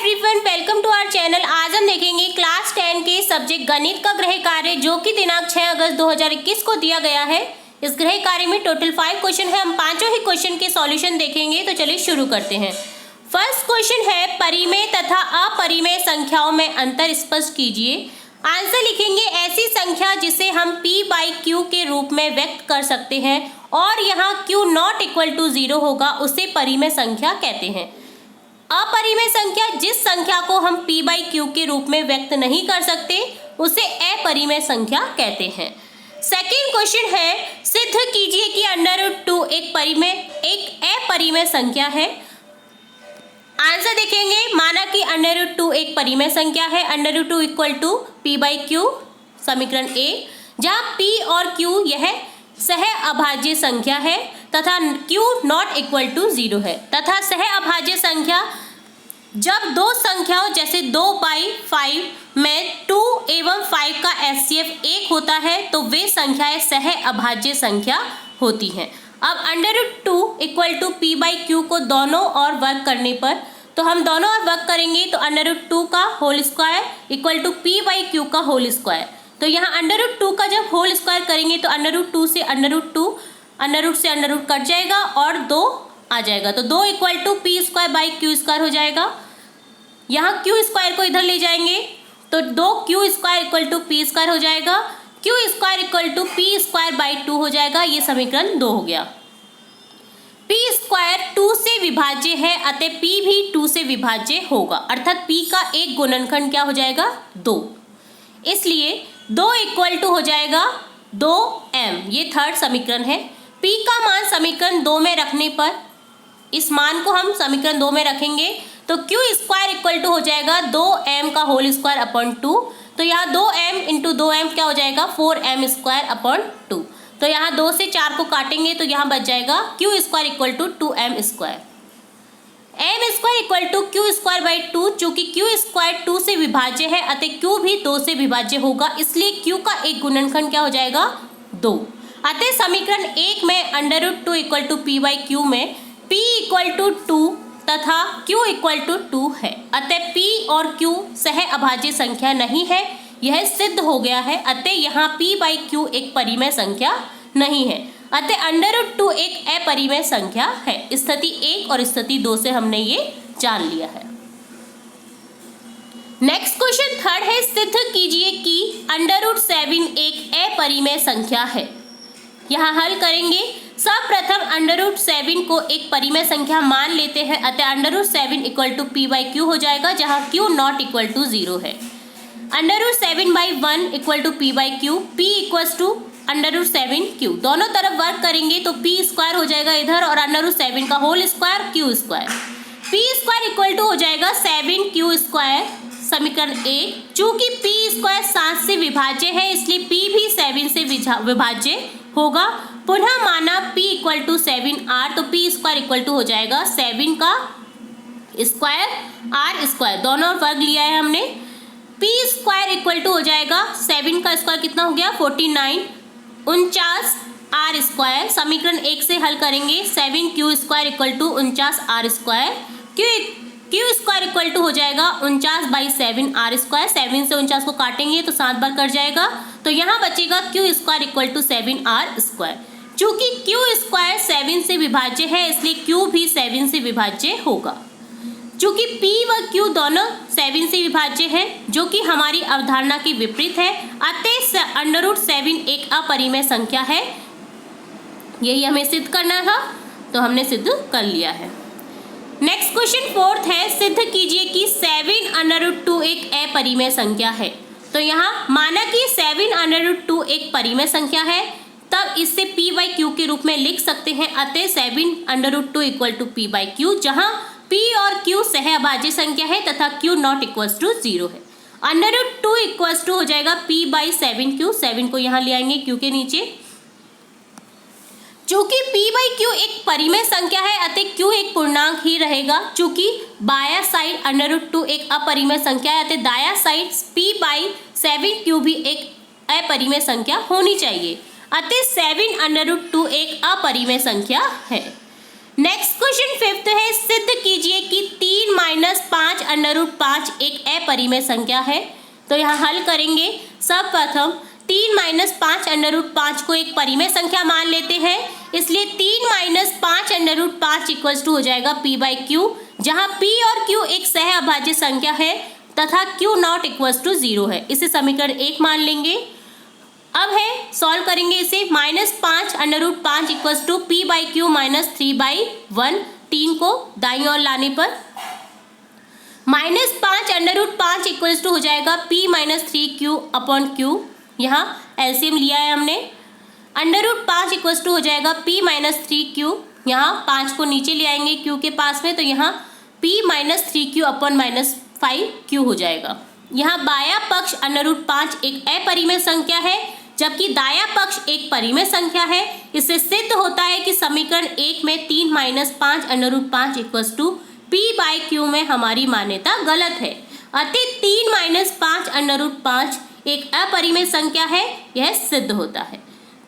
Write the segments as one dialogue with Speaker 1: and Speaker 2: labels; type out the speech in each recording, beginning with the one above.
Speaker 1: Everyone, welcome to our channel. आज हम देखेंगे क्लास 10 के सब्जेक्ट गणित का गृह कार्य जो कि दिनांक 6 अगस्त 2021 को दिया गया है। इस गृह कार्य में टोटल 5 क्वेश्चन है। हम पांचों ही क्वेश्चन के सॉल्यूशन देखेंगे। तो चलिए शुरू करते हैं। फर्स्ट क्वेश्चन है, परिमेय तथा अपरिमेय संख्याओं में अंतर स्पष्ट कीजिए। आंसर लिखेंगे ऐसी संख्या जिसे हम p/q के रूप में व्यक्त कर सकते हैं और यहाँ q नॉट इक्वल टू 0 होगा, उसे परिमेय संख्या कहते हैं। अपरिमेय संख्या जिस संख्या को हम p/q के रूप में व्यक्त नहीं कर सकते उसे अपरिमेय संख्या कहते हैं। सेकंड क्वेश्चन है, सिद्ध कीजिए कि √2 एक अपरिमेय संख्या है। आंसर देखेंगे, माना कि √2 एक परिमेय संख्या है। √2 इक्वल टू p/q, समीकरण A, जहाँ p और q यह सह अभाज्य संख्या है तथा q नॉट इक्वल टू 0 है। तथा सह अभाज्य संख्या जब दो संख्याओं जैसे 2/5 में 2 एवं 5 का HCF 1 होता है तो वे संख्याएं सह अभाज्य संख्या होती हैं। अब √2 इक्वल टू p/q को दोनों ओर वर्ग करने पर, तो हम दोनों ओर वर्ग करेंगे तो √2 का whole square equal to p/q का होल स्क्वायर। तो यहाँ √2 का जब होल स्क्वायर करेंगे तो √2 से √2 से √ कट जाएगा और 2 आ जाएगा। तो 2 इक्वल टू p²/q² हो जाएगा। यहाँ q² को इधर ले जाएंगे तो 2q² इक्वल टू p² हो जाएगा। q² इक्वल टू p²/2 हो जाएगा। ये समीकरण 2 हो गया। p² 2 से विभाज्य है, अतः p भी 2 से विभाज्य होगा, अर्थात p का एक गुणनखंड क्या हो जाएगा? 2। इसलिए 2 इक्वल टू हो जाएगा 2m। ये थर्ड समीकरण है। p का मान समीकरण 2 में रखने पर, इस मान को हम समीकरण 2 में रखेंगे तो q² इक्वल टू हो जाएगा 2m का होल स्क्वायर अपॉन 2। तो यहाँ 2m इंटू 2m क्या हो जाएगा? 4m² upon 2। तो यहाँ 2 से 4 को काटेंगे तो यहाँ बच जाएगा q² equal to 2m²। m² equal to q²/2, चूंकि q² 2 से विभाज्य है अतः q भी 2 से विभाज्य होगा, इसलिए q का एक गुणनखंड क्या हो जाएगा? 2। अतः समीकरण 1 में √2 इक्वल टू p/q में p इक्वल टू 2 तथा q इक्वल टू 2 है, अतः p और q सह अभाज्य संख्या नहीं है, यह सिद्ध हो गया है। अतः यहाँ p/q एक परिमेय संख्या नहीं है, अतः √2 एक अपरिमेय संख्या है। स्थिति 1 और स्थिति 2 से हमने ये जान लिया है। नेक्स्ट क्वेश्चन थर्ड है, सिद्ध कीजिए कि √7 एक अपरिमेय संख्या है। यहाँ हल करेंगे। सर्वप्रथम √7 को एक परिमेय संख्या मान लेते हैं, अतः √7 इक्वल टू p/q हो जाएगा, जहाँ q नॉट इक्वल टू 0 है। √7/1 equal to p/q, p equal to √7q, दोनों तरफ वर्क करेंगे तो p² हो जाएगा इधर और √7 का whole square q²। p² equal to हो जाएगा 7q², समीकरण 1। चूंकि p² 7 से विभाज्य है इसलिए p भी 7 से विभाज्य होगा। पुनः माना p इक्वल टू 7r, तो p² इक्वल टू हो जाएगा 7 का स्क्वायर r², दोनों वर्ग लिया है हमने। p² इक्वल टू हो जाएगा 7 का स्क्वायर कितना हो गया? 49, 49r²। समीकरण 1 से हल करेंगे। 7q² equal to 49r², q² equal to हो जाएगा 49/7r²। 7 से 49 को काटेंगे तो 7 बार कट जाएगा, तो यहाँ बचेगा q² इक्वल टू 7r²। चूंकि q² 7 से विभाज्य है इसलिए q भी 7 से विभाज्य होगा। चूंकि p व q दोनों 7 से विभाज्य है, जो कि हमारी अवधारणा की विपरीत है, अतः √7 एक अपरिमेय संख्या है। यही हमें सिद्ध करना था, तो हमने सिद्ध कर लिया है। नेक्स्ट क्वेश्चन फोर्थ है, सिद्ध कीजिए कि 7 √2 एक अपरिमेय संख्या है। तो यहाँ माना कि 7 √2 एक परिमेय संख्या है, तब इससे p/q के रूप में लिख सकते हैं। अतः 7 √2 इक्वल टू p/q, जहाँ p और q सह अभाज्य संख्या है तथा q नॉट इक्वल टू 0 है। √2 इक्वल टू हो जाएगा p/7q, 7 को यहाँ ले आएंगे q के नीचे। चूंकि p/q एक परिमेय संख्या है अतः q एक पूर्णांक ही रहेगा। चूंकि बाया साइड √2 एक अपरिमेय संख्या है अतः दाया साइड p/7q भी एक अपरिमेय संख्या होनी चाहिए, अतः 7 √2 एक अपरिमेय संख्या है। नेक्स्ट क्वेश्चन फिफ्थ है, सिद्ध कीजिए कि 3 - 5 5√5 एक अपरिमेय संख्या है। तो यहाँ हल करेंगे। सर्वप्रथम 3 - 5√5 को एक परिमेय संख्या मान लेते हैं, इसलिए 3 - 5√5 इक्वल्स टू हो जाएगा p/q, जहाँ p और q एक सह अभाज्य संख्या है तथा q0 इक्वल्स टू 0 है। इसे समीकरण 1 मान लेंगे। अब है सॉल्व करेंगे इसे। -5√5 इक्वल्स टू p/q -3/1, 3 को दाईं ओर लाने पर -5√5 इक्वल्स टू हो जाएगा p - 3q/q। यहाँ एलसीएम लिया है हमने। √5 इक्वल्स टू हो जाएगा p - 3q, यहाँ 5 को नीचे ले आएंगे q के पास में, तो यहाँ p - 3q/-5q हो जाएगा। यहाँ बायां पक्ष √5 एक अपरिमेय संख्या है, जबकि दायां पक्ष एक परिमेय संख्या है। इससे सिद्ध होता है कि समीकरण 1 में 3 - 5√5 इक्वल्स टू p/q में हमारी मान्यता गलत है। अतः 3 - 5√5 एक अपरिमेय संख्या है, यह सिद्ध होता है।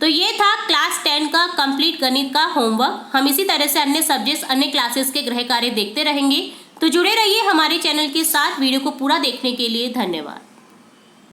Speaker 1: तो ये था क्लास 10 का कंप्लीट गणित का होमवर्क। हम इसी तरह से अन्य सब्जेक्ट्स, अन्य क्लासेस के गृह कार्य देखते रहेंगे। तो जुड़े रहिए हमारे चैनल के साथ। वीडियो को पूरा देखने के लिए धन्यवाद।